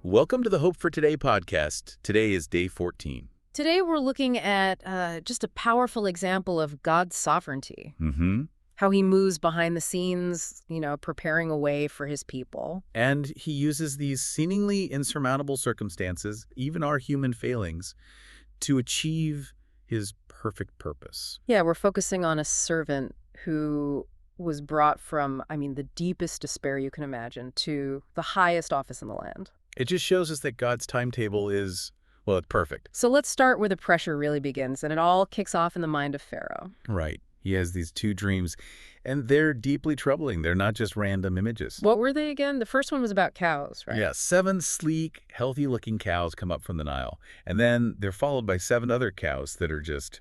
Welcome to the Hope for Today podcast. Today is day 14. Today we're looking at just a powerful example of God's sovereignty, Mm-hmm. how he moves behind the scenes, preparing a way for his people. And he uses these seemingly insurmountable circumstances, even our human failings, to achieve his perfect purpose. Yeah, we're focusing on a servant who was brought from, the deepest despair you can imagine to the highest office in the land. It just shows us that God's timetable is, well, it's perfect. So let's start where the pressure really begins, and it all kicks off in the mind of Pharaoh. Right. He has these two dreams, and they're deeply troubling. They're not just random images. What were they again? The first one was about cows, right? Yeah, 7 sleek, healthy-looking cows come up from the Nile, and then they're followed by 7 other cows that are just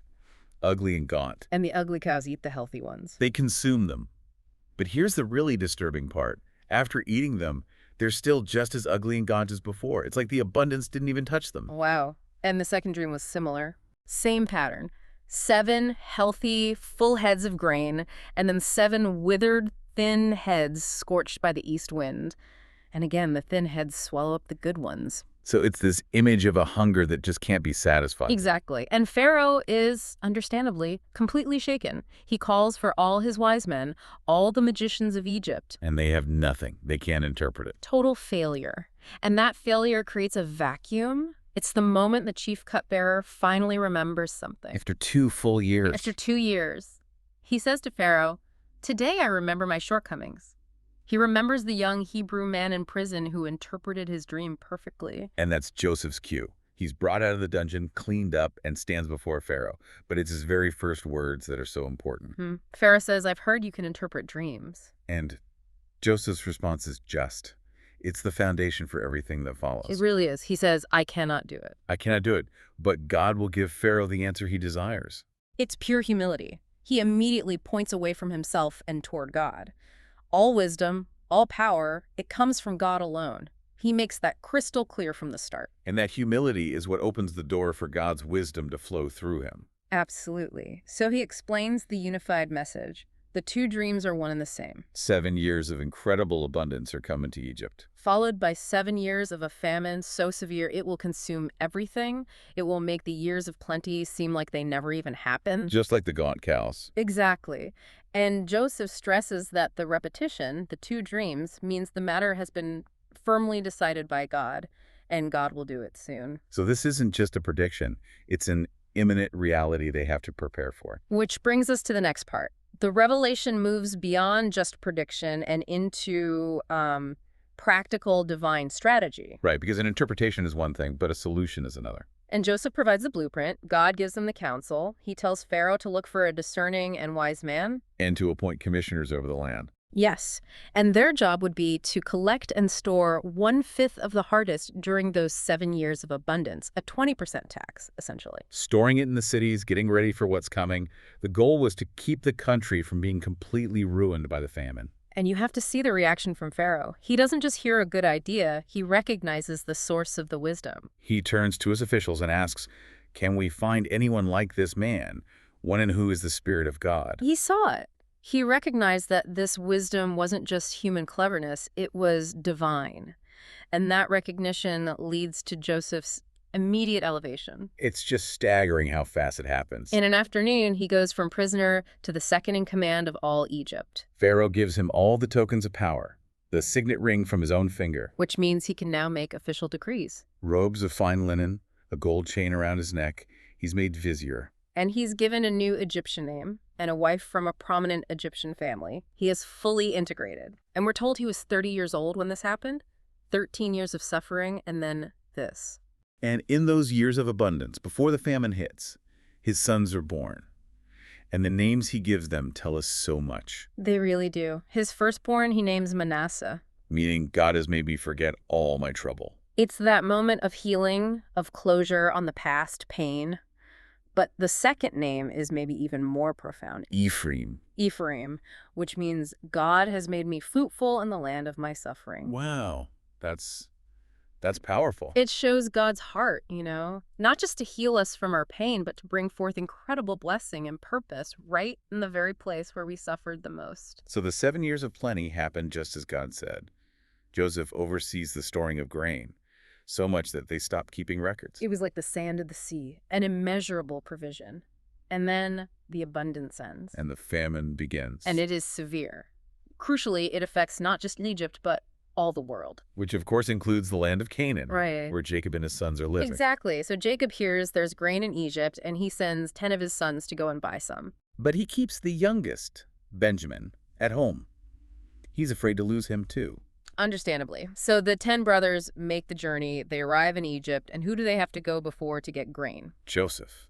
ugly and gaunt. And the ugly cows eat the healthy ones. They consume them. But here's the really disturbing part. After eating them, they're still just as ugly and gaunt as before. It's like the abundance didn't even touch them. Wow. And the second dream was similar. Same pattern. 7 healthy, full heads of grain, and then 7 withered, thin heads scorched by the east wind. And again, the thin heads swallow up the good ones. So it's this image of a hunger that just can't be satisfied. Exactly. And Pharaoh is, understandably, completely shaken. He calls for all his wise men, all the magicians of Egypt. And they have nothing. They can't interpret it. Total failure. And that failure creates a vacuum. It's the moment the chief cupbearer finally remembers something. After 2 full years. After 2 years, he says to Pharaoh, "Today I remember my shortcomings." He remembers the young Hebrew man in prison who interpreted his dream perfectly. And that's Joseph's cue. He's brought out of the dungeon, cleaned up, and stands before Pharaoh. But it's his very first words that are so important. Pharaoh says, "I've heard you can interpret dreams." And Joseph's response is just. It's the foundation for everything that follows. It really is. He says, "I cannot do it." I cannot do it, but God will give Pharaoh the answer he desires. It's pure humility. He immediately points away from himself and toward God. All wisdom, all power, it comes from God alone. He makes that crystal clear from the start. And that humility is what opens the door for God's wisdom to flow through him. Absolutely. So he explains the unified message. The 2 dreams are one and the same. 7 years of incredible abundance are coming to Egypt. Followed by 7 years of a famine so severe it will consume everything. It will make the years of plenty seem like they never even happened. Just like the gaunt cows. Exactly. And Joseph stresses that the repetition, the 2 dreams, means the matter has been firmly decided by God, and God will do it soon. So this isn't just a prediction. It's an imminent reality they have to prepare for. Which brings us to the next part. The revelation moves beyond just prediction and into practical divine strategy. Right, because an interpretation is one thing, but a solution is another. And Joseph provides the blueprint. God gives them the counsel. He tells Pharaoh to look for a discerning and wise man. And to appoint commissioners over the land. Yes. And their job would be to collect and store 1/5 of the harvest during those 7 years of abundance, a 20% tax, essentially. Storing it in the cities, getting ready for what's coming. The goal was to keep the country from being completely ruined by the famine. And you have to see the reaction from Pharaoh. He doesn't just hear a good idea, he recognizes the source of the wisdom. He turns to his officials and asks, "Can we find anyone like this man, one in who is the Spirit of God?" He saw it. He recognized that this wisdom wasn't just human cleverness, it was divine. And that recognition leads to Joseph's immediate elevation. It's just staggering how fast it happens. In an afternoon, he goes from prisoner to the second in command of all Egypt. Pharaoh gives him all the tokens of power, the signet ring from his own finger, Which means he can now make official decrees. robes of fine linen, a gold chain around his neck. He's made vizier. And he's given a new Egyptian name and a wife from a prominent Egyptian family. He is fully integrated. And we're told he was 30 years old when this happened. 13 years of suffering, and then this. And in those years of abundance, before the famine hits, his sons are born. And the names he gives them tell us so much. They really do. His firstborn he names Manasseh. Meaning, God has made me forget all my trouble. It's that moment of healing, of closure on the past pain. But the second name is maybe even more profound. Ephraim. Ephraim, which means God has made me fruitful in the land of my suffering. Wow, that's powerful. It shows God's heart, not just to heal us from our pain, but to bring forth incredible blessing and purpose right in the very place where we suffered the most. So the 7 years of plenty happened just as God said. Joseph oversees the storing of grain. so much that they stopped keeping records. It was like the sand of the sea, an immeasurable provision. And then the abundance ends. And the famine begins. And it is severe. Crucially, it affects not just Egypt, but all the world. Which, of course, includes the land of Canaan, Right. where Jacob and his sons are living. Exactly. So Jacob hears there's grain in Egypt, and he sends 10 of his sons to go and buy some. But he keeps the youngest, Benjamin, at home. He's afraid to lose him, too. Understandably. So the 10 brothers make the journey. They arrive in Egypt, and who do they have to go before to get grain? Joseph,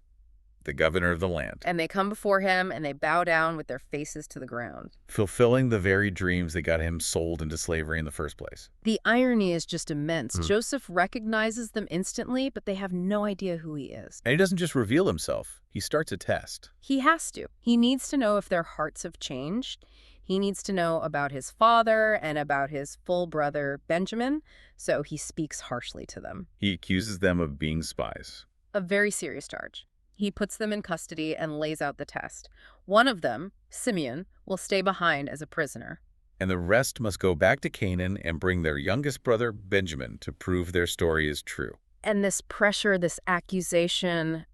the governor of the land, And they come before him, and they bow down with their faces to the ground. fulfilling the very dreams that got him sold into slavery in the first place. The irony is just immense. Joseph recognizes them instantly, but they have no idea who he is. And he doesn't just reveal himself. He starts a test. He has to. He needs to know if their hearts have changed. He needs to know about his father and about his full brother, Benjamin, so he speaks harshly to them. He accuses them of being spies. A very serious charge. He puts them in custody and lays out the test. One of them, Simeon, will stay behind as a prisoner. And the rest must go back to Canaan and bring their youngest brother, Benjamin, to prove their story is true. And this pressure, this accusation,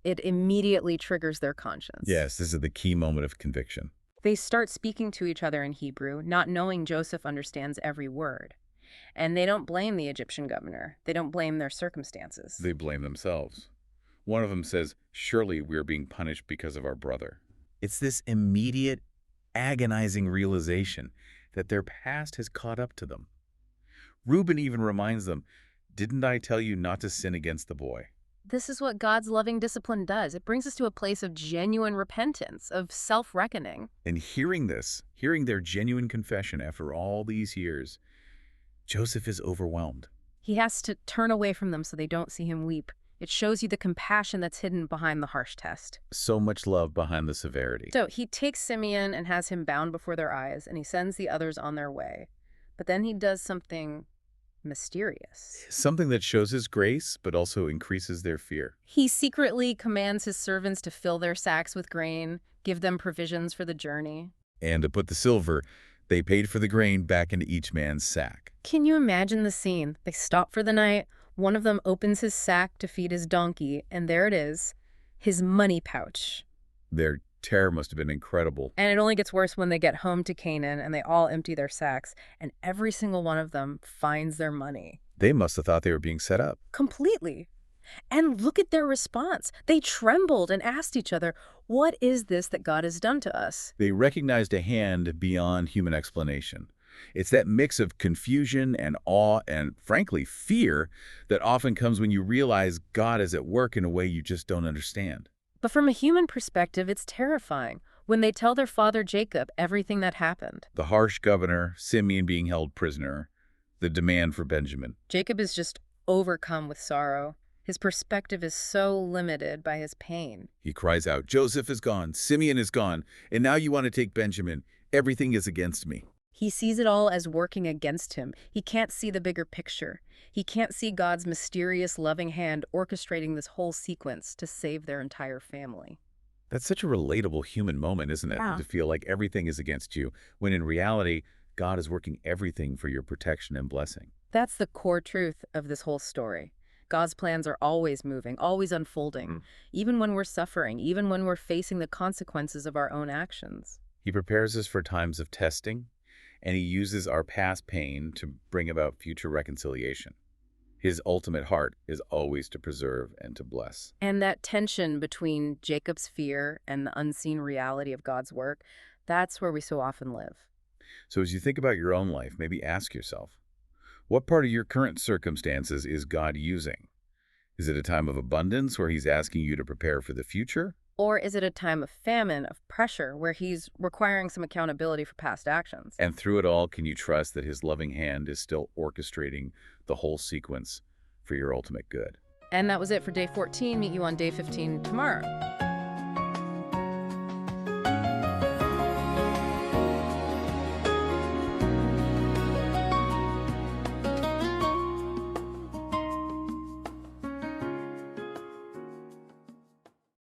it immediately triggers their conscience. Yes, this is the key moment of conviction. They start speaking to each other in Hebrew, not knowing Joseph understands every word. And they don't blame the Egyptian governor. They don't blame their circumstances. They blame themselves. One of them says, "Surely we are being punished because of our brother." It's this immediate, agonizing realization that their past has caught up to them. Reuben even reminds them, "Didn't I tell you not to sin against the boy?" This is what God's loving discipline does. It brings us to a place of genuine repentance, of self-reckoning. And hearing this, hearing their genuine confession after all these years, Joseph is overwhelmed. He has to turn away from them so they don't see him weep. It shows you the compassion that's hidden behind the harsh test. So much love behind the severity. So he takes Simeon and has him bound before their eyes, and he sends the others on their way. But then he does something mysterious. Something that shows his grace, but also increases their fear. He secretly commands his servants to fill their sacks with grain, give them provisions for the journey. And to put the silver, they paid for the grain back into each man's sack. Can you imagine the scene? They stop for the night. One of them opens his sack to feed his donkey, and there it is, his money pouch. Their terror must have been incredible. And it only gets worse when they get home to Canaan and they all empty their sacks, and every single one of them finds their money. They must have thought they were being set up. Completely. And look at their response. They trembled and asked each other, "What is this that God has done to us?" They recognized a hand beyond human explanation. It's that mix of confusion and awe and, frankly, fear that often comes when you realize God is at work in a way you just don't understand. But from a human perspective, it's terrifying when they tell their father Jacob everything that happened. The harsh governor, Simeon being held prisoner, the demand for Benjamin. Jacob is just overcome with sorrow. His perspective is so limited by his pain. He cries out, "Joseph is gone, Simeon is gone, and now you want to take Benjamin. Everything is against me." He sees it all as working against him. He can't see the bigger picture. He can't see God's mysterious, loving hand orchestrating this whole sequence to save their entire family. That's such a relatable human moment, isn't it? Yeah. To feel like everything is against you, when in reality, God is working everything for your protection and blessing. That's the core truth of this whole story. God's plans are always moving, always unfolding, even when we're suffering, even when we're facing the consequences of our own actions. He prepares us for times of testing, and he uses our past pain to bring about future reconciliation. His ultimate heart is always to preserve and to bless. And that tension between Jacob's fear and the unseen reality of God's work, that's where we so often live. So as you think about your own life, maybe ask yourself, what part of your current circumstances is God using? Is it a time of abundance where he's asking you to prepare for the future? Or is it a time of famine, of pressure, where he's requiring some accountability for past actions? And through it all, can you trust that his loving hand is still orchestrating the whole sequence for your ultimate good? And that was it for day 14. Meet you on day 15 tomorrow.